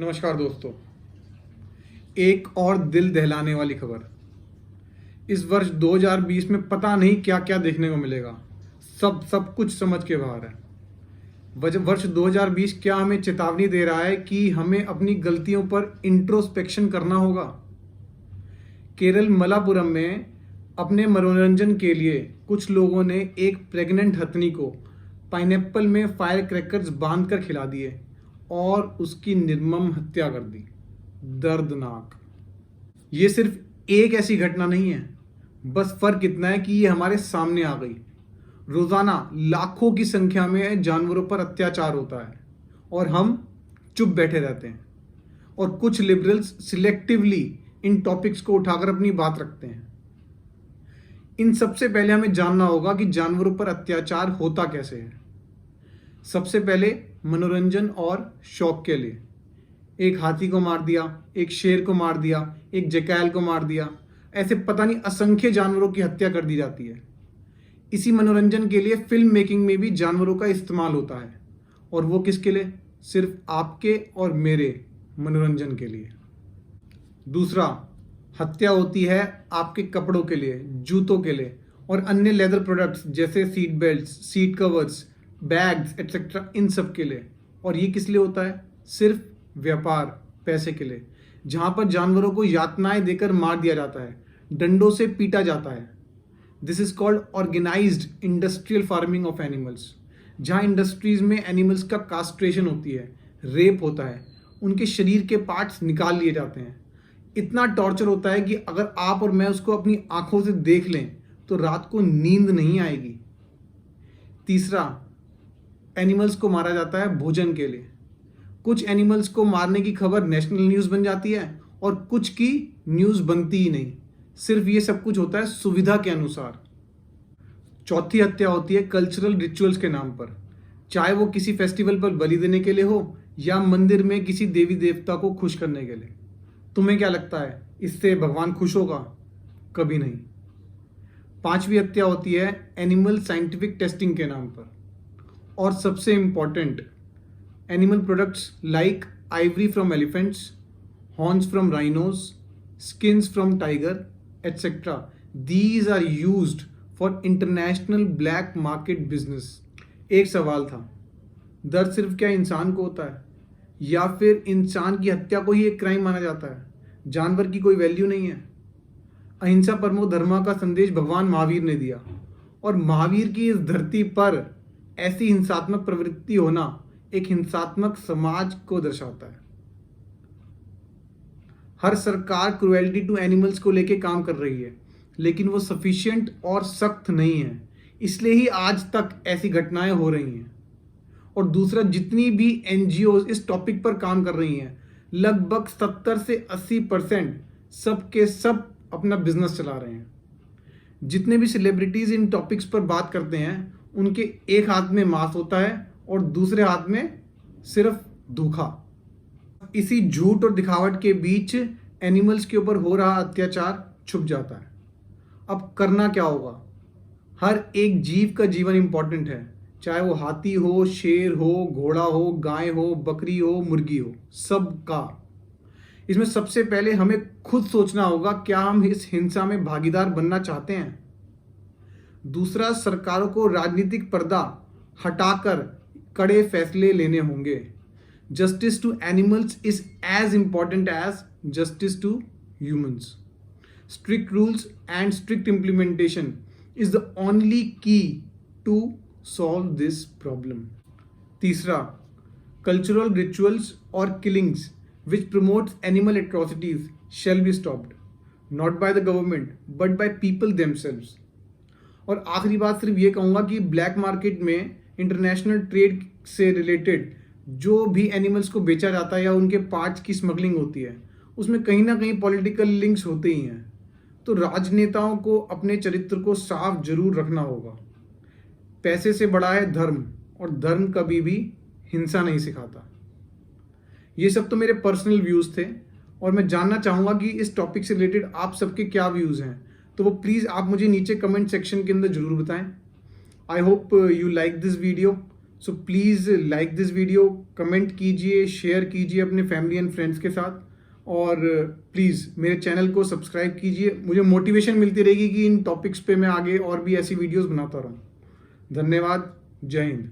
नमस्कार दोस्तों। एक और दिल दहलाने वाली खबर। इस वर्ष 2020 में पता नहीं क्या क्या देखने को मिलेगा। सब कुछ समझ के बाहर है। वर्ष 2020 क्या हमें चेतावनी दे रहा है कि हमें अपनी गलतियों पर इंट्रोस्पेक्शन करना होगा। केरल मलापुरम में अपने मनोरंजन के लिए कुछ लोगों ने एक प्रेग्नेंट हथनी को पाइनएप्पल में फायर क्रैकर्स बांध कर खिला दिए और उसकी निर्मम हत्या कर दी। दर्दनाक। ये सिर्फ एक ऐसी घटना नहीं है, बस फर्क इतना है कि ये हमारे सामने आ गई। रोजाना लाखों की संख्या में जानवरों पर अत्याचार होता है और हम चुप बैठे रहते हैं। और कुछ लिबरल्स सिलेक्टिवली इन टॉपिक्स को उठाकर अपनी बात रखते हैं। इन सबसे पहले हमें जानना होगा कि जानवरों पर अत्याचार होता कैसे है। सबसे पहले मनोरंजन और शौक के लिए एक हाथी को मार दिया, एक शेर को मार दिया, एक जैकाल को मार दिया, ऐसे पता नहीं असंख्य जानवरों की हत्या कर दी जाती है। इसी मनोरंजन के लिए फिल्म मेकिंग में भी जानवरों का इस्तेमाल होता है। और वो किसके लिए? सिर्फ आपके और मेरे मनोरंजन के लिए। दूसरा, हत्या होती है आपके कपड़ों के लिए, जूतों के लिए और अन्य लेदर प्रोडक्ट्स जैसे seat belts, seat covers, bags etcetera, इन सब के लिए। और ये किस लिए होता है? सिर्फ व्यापार, पैसे के लिए, जहां पर जानवरों को यातनाएं देकर मार दिया जाता है, डंडों से पीटा जाता है। This is called organized industrial farming of animals, जहां इंडस्ट्रीज में एनिमल्स का कास्ट्रेशन होती है, रेप होता है, उनके शरीर के पार्ट्स निकाल लिए जाते हैं। इतना टॉर्चर होता है कि अगर आप और मैं उसको अपनी आंखों से देख लें तो रात को नींद नहीं आएगी। तीसरा, एनिमल्स को मारा जाता है भोजन के लिए। कुछ एनिमल्स को मारने की खबर नेशनल न्यूज़ बन जाती है और कुछ की न्यूज़ बनती ही नहीं। सिर्फ ये सब कुछ होता है सुविधा के अनुसार। चौथी हत्या होती है कल्चरल रिचुअल्स के नाम पर, चाहे वो किसी फेस्टिवल पर बलि देने के लिए हो या मंदिर में किसी देवी देवता को खुश करने के लिए। तुम्हें क्या लगता है, इससे भगवान खुश होगा? कभी नहीं। पांचवी हत्या होती है एनिमल साइंटिफिक टेस्टिंग के नाम पर। और सबसे important, animal products like ivory from elephants, horns from rhinos, skins from tiger etcetera, these are used for international black market business. एक सवाल था, दर्द सिर्फ क्या इंसान को होता है या फिर इंसान की हत्या को ही एक क्राइम माना जाता है? जानवर की कोई वैल्यू नहीं है। अहिंसा परमो धर्मा का संदेश भगवान महावीर ने दिया और महावीर की इस धरती पर ऐसी हिंसात्मक प्रवृत्ति होना एक हिंसात्मक समाज को दर्शाता है। हर सरकार क्रुएल्टी टू एनिमल्स को लेके काम कर रही है, लेकिन वो सफिशिएंट और सख्त नहीं है। इसलिए ही आज तक ऐसी घटनाएं हो रही हैं। और दूसरा, जितनी भी एनजीओ इस टॉपिक पर काम कर रही हैं, लगभग 70 से 80% सब के सब अपना बिजनेस चला रहे हैं। जितने भी सेलिब्रिटीज इन टॉपिक्स पर बात करते हैं, उनके एक हाथ में मांस होता है और दूसरे हाथ में सिर्फ धोखा। इसी झूठ और दिखावट के बीच एनिमल्स के ऊपर हो रहा अत्याचार छुप जाता है। अब करना क्या होगा? हर एक जीव का जीवन इंपॉर्टेंट है, चाहे वो हाथी हो, शेर हो, घोड़ा हो, गाय हो, बकरी हो, मुर्गी हो, सबका। इसमें सबसे पहले हमें खुद सोचना होगा, क्या हम इस हिंसा में भागीदार बनना चाहते हैं? दूसरा, सरकारों को राजनीतिक पर्दा हटाकर कड़े फैसले लेने होंगे। Justice to animals is as important as justice to humans. Strict rules and strict implementation is the only key to solve this problem. तीसरा, कल्चरल रिचुअल्स और killings which promotes animal atrocities shall be stopped, not by the government but by people themselves. और आखिरी बात सिर्फ ये कहूँगा कि black market में इंटरनेशनल ट्रेड से रिलेटेड जो भी एनिमल्स को बेचा जाता है या उनके पार्ट्स की स्मगलिंग होती है, उसमें कहीं ना कहीं पॉलिटिकल लिंक्स होते ही हैं। तो राजनेताओं को अपने चरित्र को साफ जरूर रखना होगा। पैसे से बड़ा है धर्म, और धर्म कभी भी हिंसा नहीं सिखाता। ये सब तो मेरे पर्सनल व्यूज़ थे और मैं जानना चाहूँगा कि इस टॉपिक से रिलेटेड आप सबके क्या व्यूज़ हैं। तो वो प्लीज़ आप मुझे नीचे कमेंट सेक्शन के अंदर ज़रूर बताएं। I hope you like this video. So please like this video, comment कीजिए, शेयर कीजिए अपने फैमिली एंड फ्रेंड्स के साथ, और प्लीज़ मेरे चैनल को सब्सक्राइब कीजिए। मुझे मोटिवेशन मिलती रहेगी कि इन टॉपिक्स पे मैं आगे और भी ऐसी वीडियोस बनाता रहूँ। धन्यवाद। जय हिंद।